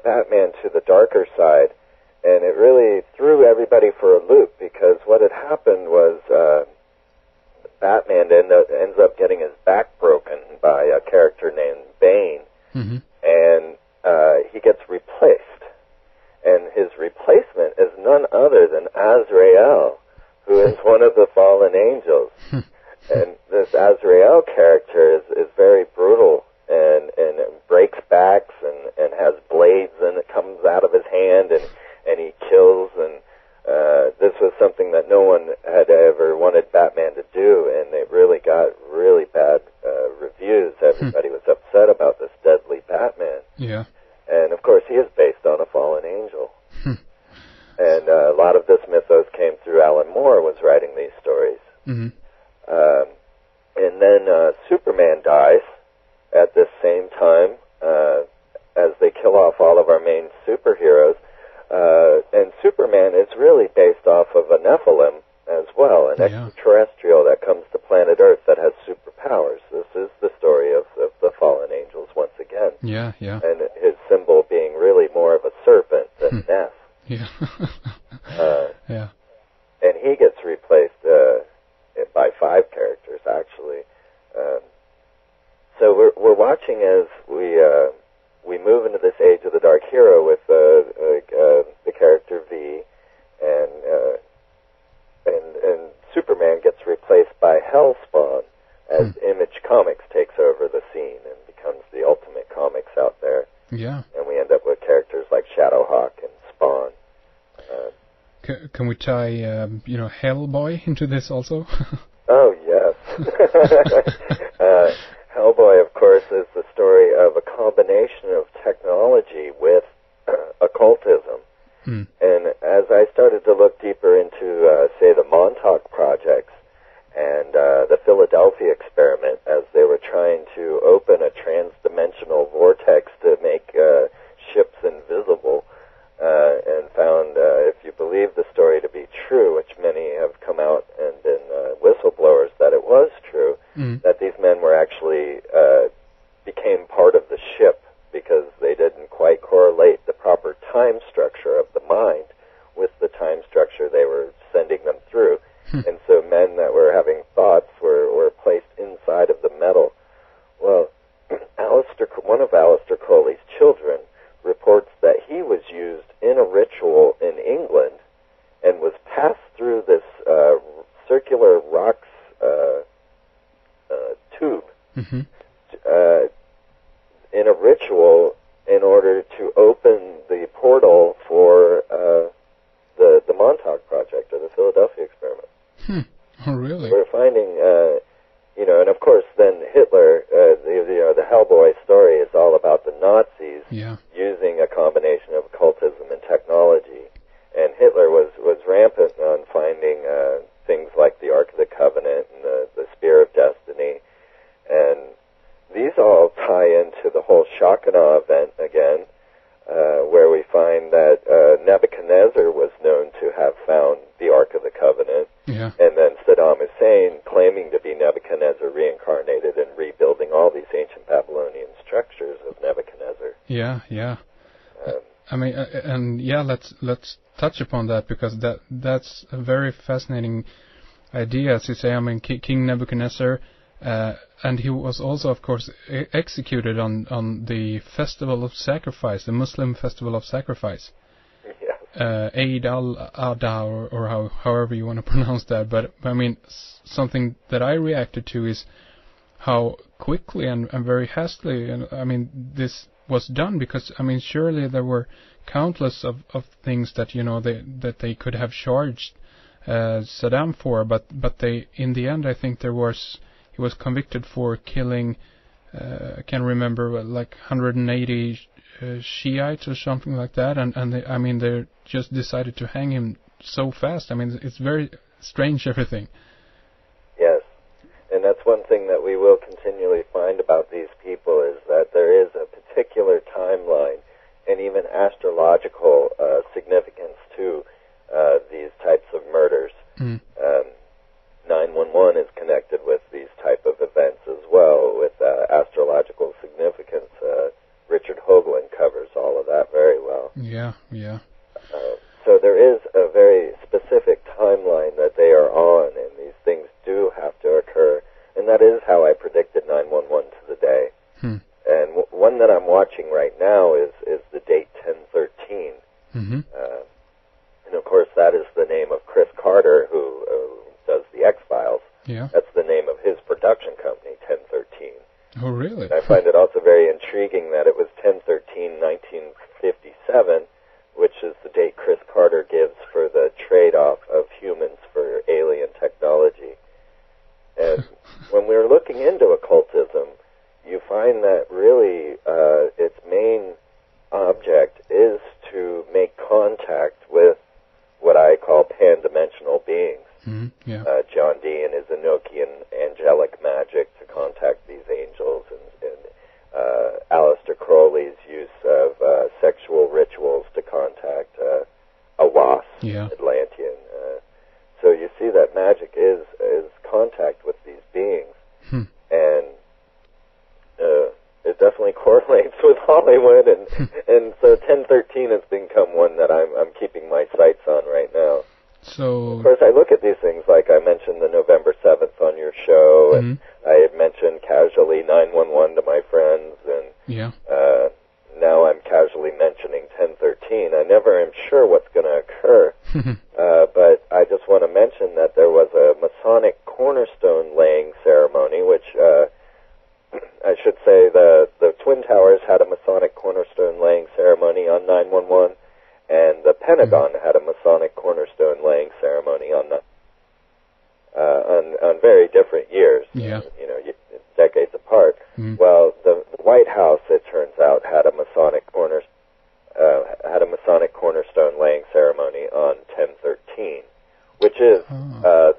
brought Batman to the darker side, and it really threw everybody for a loop, because what had happened was Batman ends up getting his back broken by a character named Bane, and he gets replaced. And his replacement is none other than Azrael, who is one of the fallen angels. And this Azrael character is very brutal and breaks backs and has blades, and it comes out of his hand, and he kills. And this was something that no one had ever wanted Batman to do, and it really got really bad reviews. Everybody was upset about this deadly Batman. Yeah. And, of course, he is based on a fallen angel. And a lot of this mythos came through Alan Moore was writing these stories. And then Superman dies at this same time as they kill off all of our main superheroes. And Superman is really based off of a Nephilim as well, an extraterrestrial that comes to planet Earth that has superpowers. This is the story of the fallen angels once again. Yeah, yeah. And his symbol being really more of a serpent than Neph. Yeah. Yeah. And he gets replaced by 5 characters, actually. So we're watching as we move into this age of the Dark Hero with the character V, and Superman gets replaced by Hellspawn as Image Comics takes over the scene and becomes the ultimate comics out there. Yeah. And we end up with characters like Shadowhawk and Spawn. Can we tie, Hellboy into this also? Oh, yes. Hellboy, of course, is the story of a combination of technology with occultism. And as I started to look deeper into, say, the Montauk projects and the Philadelphia experiment, as they were trying to open a trans-dimensional vortex to make ships invisible, and found, if you believe the story to be true, which many have come out and been whistleblowers that it was true, that these men were actually became part of the ship because they didn't quite correlate the proper time structure of the mind with the time structure they were sending them through. And so men that were having thoughts were placed inside of the metal. Well, one of Aleister Crowley's children reports that he was used in a ritual in England and was passed through this circular rocks tube in a ritual in order to open the portal for the Montauk Project or the Philadelphia experiment. Oh, really? We're finding, and of course then Hitler, the Hellboy story is all about the Nazis using a combination of occultism and technology. And Hitler was rampant on finding things like the Ark of the Covenant and the Spear of Destiny. And these all tie into the whole Shekinah event again, where we find that Nebuchadnezzar was known to have found the Ark of the Covenant, and then Saddam Hussein claiming to be Nebuchadnezzar reincarnated and rebuilding all these ancient Babylonian structures of Nebuchadnezzar. Yeah, yeah. I mean, let's touch upon that, because that's a very fascinating idea, as you say. I mean, King Nebuchadnezzar, and he was also, of course, executed on the Festival of Sacrifice, the Muslim Festival of Sacrifice. Eid al-Adha, or however you want to pronounce that. But I mean, something that I reacted to is how quickly and very hastily, and I mean, this was done, because I mean, surely there were countless of things that that they could have charged Saddam for, but they, in the end, I think he was convicted for killing, I can't remember, like 180 Shiites or something like that, and they just decided to hang him so fast. I mean, it's very strange, everything. Yes, and that's one thing that we will continually find about these people, is that there is a particular timeline and even astrological significance to these types of murders. 911 is connected with these type of events as well, with astrological significance. Richard Hoagland covers all of that very Yeah, yeah. So there is a very specific timeline that they are on, and these things do have to occur. And that is how I predicted 911 to the day. And one that I'm watching right now is the date 1013. Mm-hmm. And of course, that is the name of Chris Carter, who does the X-Files. Yeah. That's the name of his production company, 1013. Oh, really? And I find it also very intriguing that it was 10/13/1957, which is the date Chris Carter gives for the trade-off of humans for alien technology. And when we're looking into occultism, you find that really its main object is to make contact with what I call pan-dimensional beings. Mm-hmm. Yeah. John Dee and his Enochian angelic magic to contact these angels, and Aleister Crowley's use of sexual rituals to contact a wasp, Atlantean. So you see that magic is contact with these beings, and it definitely correlates with Hollywood, and so 1013 has become one that I'm keeping my sights on right now. So, of course, I look at these things like I mentioned the November 7th on your show, and I had mentioned casually 911 to my friends, and now I'm casually mentioning 1013. I never am sure what's going to occur, but I just want to mention that there was a Masonic cornerstone laying ceremony, which I should say the Twin Towers had a Masonic cornerstone laying ceremony on 911, and the Pentagon had a Masonic cornerstone laying ceremony on very different years, decades apart. Well, the White House, it turns out, had a Masonic cornerstone laying ceremony on 10/13, which is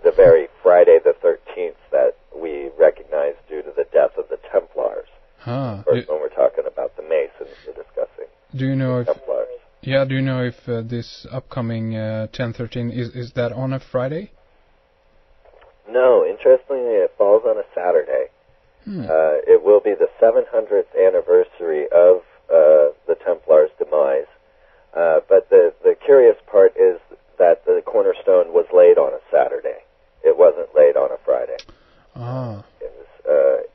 the very Friday the 13th that we recognize due to the death of the Templars. Of course, when we're talking about the Masons, we're discussing Templars. Yeah, do you know if this upcoming 1013 is that on a Friday? No, interestingly, it falls on a Saturday. It will be the 700th anniversary of the Templars' demise. But the curious part is that the cornerstone was laid on a Saturday. It wasn't laid on a Friday. It was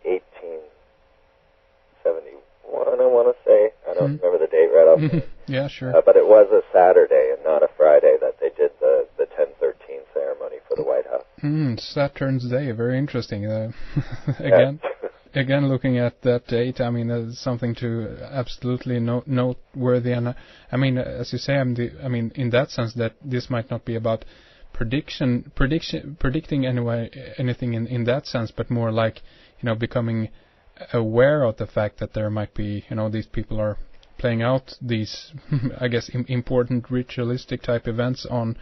1871, I want to say. I don't remember the date right off. Yeah, sure. But it was a Saturday and not a Friday that they did the 1013 ceremony for the White House. Saturn's Day, very interesting. Again, looking at that date, I mean, there's something to absolutely noteworthy. And I mean, as you say, in that sense, that this might not be about predicting anything in that sense, but more like, becoming aware of the fact that there might be, these people are playing out these, I guess, important ritualistic type events on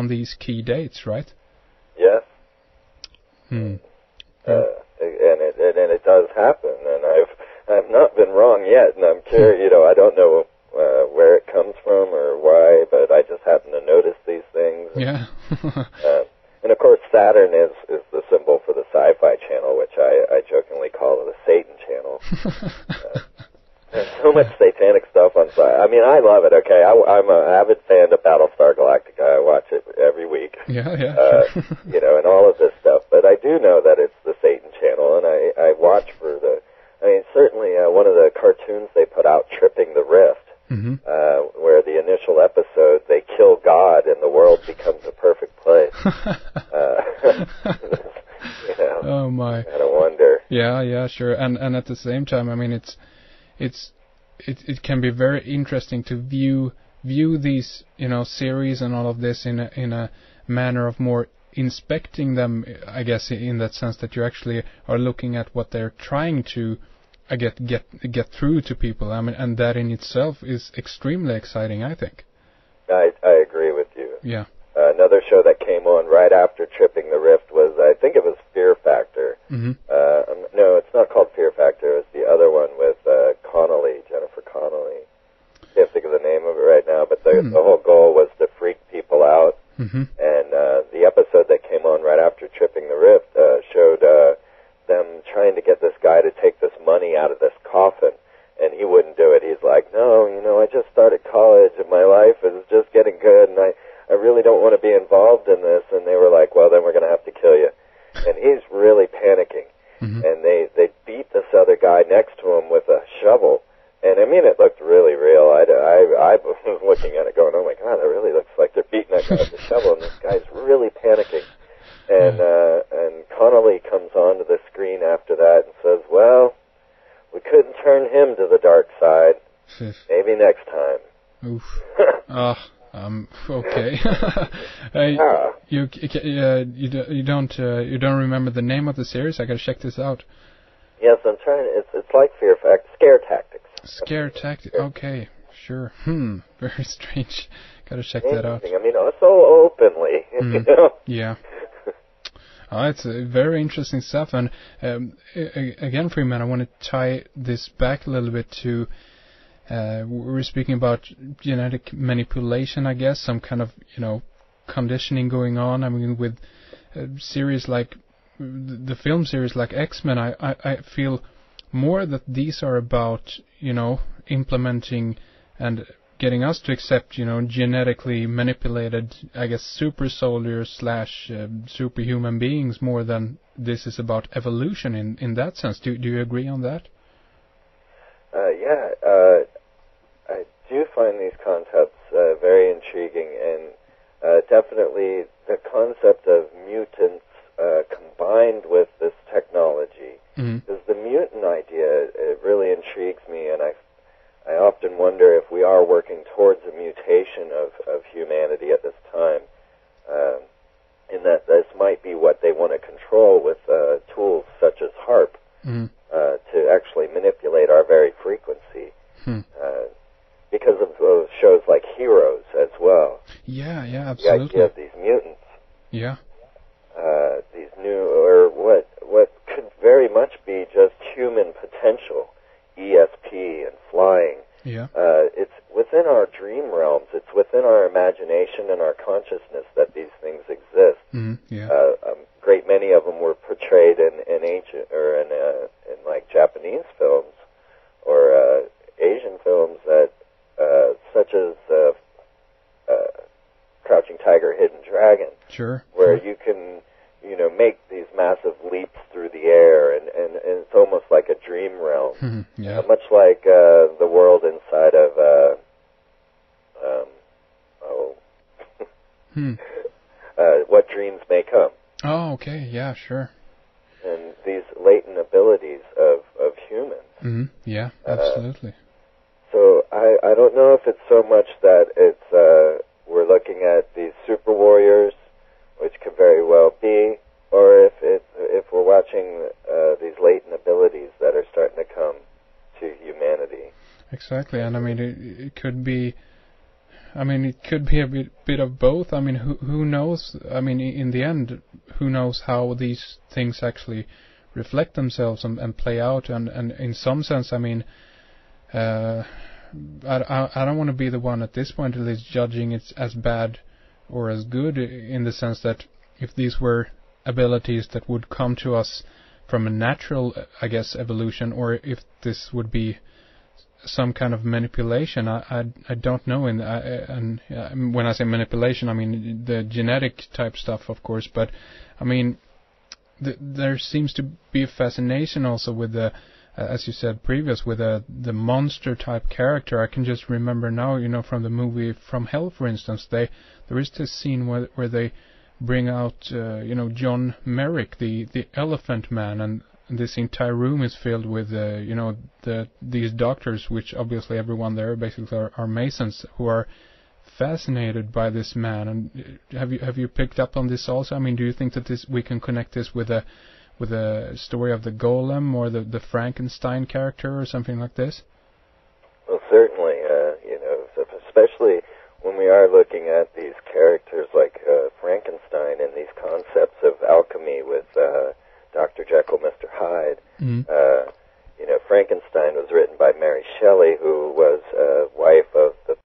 these key dates, right? Yes. And it does happen, and I've not been wrong yet, and I'm curious, I don't know where it comes from or why, but I just happen to notice these things. Yeah. And of course, Saturn is the symbol for the Sci-Fi Channel, which I jokingly call the Satan Channel. There's so much satanic stuff on Sci. I mean, I love it. Okay, I'm an avid fan of Battlestar Galactica. I watch it every week. Yeah, sure. And all of this stuff. But I do know that it's the Satan Channel, and I watch for certainly one of the cartoons they put out, Tripping the Rift, where the initial episode they kill God and the world becomes a perfect place. Oh my! Gotta wonder. Yeah, sure. And at the same time, I mean, it can be very interesting to view these series and all of this in a manner of more inspecting them, I guess, in that sense that you actually are looking at what they're trying to get through to people. I mean, and that in itself is extremely exciting, I think. I agree with you. Yeah. Another show that came on right after Tripping the Rift was, I think it was Fear Factor. No, it's not called Fear Factor. It was the other one with Jennifer Connelly. Can't think of the name of it right now, but the whole goal was to freak people out. And the episode that came on right after Tripping the Rift showed them trying to get this guy to take this money out of this coffin, and he wouldn't do it. He's like, no, I just started college and my life is just getting good and I really don't want to be involved in this. And they were like, well, then we're going to have to kill you. And he's really panicking. Mm-hmm. And they beat this other guy next to him with a shovel. And I mean, it looked really real. I was looking at it going, oh my God, it really looks like they're beating that guy with a shovel. And this guy's really panicking. And Connolly comes onto the screen after that and says, well, we couldn't turn him to the dark side. Maybe next time. Oof. Okay. You don't remember the name of the series? I gotta check this out. Yes, I'm trying. It's like Fear Factor, Scare Tactics. Scare Tactics. Okay, sure. Very strange. Gotta check that out. I mean, so openly. You know? Yeah. It's very interesting stuff. And again, Freeman, I want to tie this back a little bit to. We're speaking about genetic manipulation, I guess, some kind of, conditioning going on. I mean, with series like the film series like X-Men, I feel more that these are about, implementing and getting us to accept, genetically manipulated, I guess, super soldiers / superhuman beings more than this is about evolution in that sense. Do you agree on that? Yeah. I do find these concepts very intriguing, and definitely the concept of mutants combined with this technology. Because the mutant idea, it really intrigues me, and I often wonder if we are working towards a mutation of humanity at this time, in that this might be what they want to control with tools such as HARP, to actually manipulate our very frequency. Because of shows like Heroes as well. Yeah, absolutely. The idea of these mutants. Yeah. These new, or what could very much be just human potential, ESP and flying. Yeah. It's within our dream realms. It's within our imagination and our consciousness that these things exist. Yeah. A great many of them were portrayed in ancient or in like Japanese films or Asian films that. Such as Crouching Tiger, Hidden Dragon, sure, where you can, make these massive leaps through the air, and it's almost like a dream realm, yeah. Much like the world inside of What Dreams May Come. Oh, okay, yeah, sure. And these latent abilities of humans. Yeah, absolutely. So I don't know if it's so much that it's we're looking at these super warriors, which could very well be, or if we're watching these latent abilities that are starting to come to humanity. Exactly, and I mean it could be. I mean, it could be a bit of both. I mean, who knows? I mean, in the end, who knows how these things actually reflect themselves and play out? And in some sense, I mean. I don't want to be the one at this point at least judging it as bad or as good, in the sense that if these were abilities that would come to us from a natural, I guess, evolution, or if this would be some kind of manipulation, I don't know. And when I say manipulation, I mean the genetic type stuff, of course. But I mean, there seems to be a fascination also with the. As you said previous, with the monster type character. I can just remember now, from the movie From Hell, for instance, there is this scene where they bring out, John Merrick, the Elephant Man, and this entire room is filled with, these doctors, which obviously everyone there basically are Masons, who are fascinated by this man. And have you picked up on this also? I mean, do you think that we can connect this with a story of the Golem or the Frankenstein character or something like this? Well, certainly, especially when we are looking at these characters like Frankenstein and these concepts of alchemy with Dr. Jekyll, Mr. Hyde. Frankenstein was written by Mary Shelley,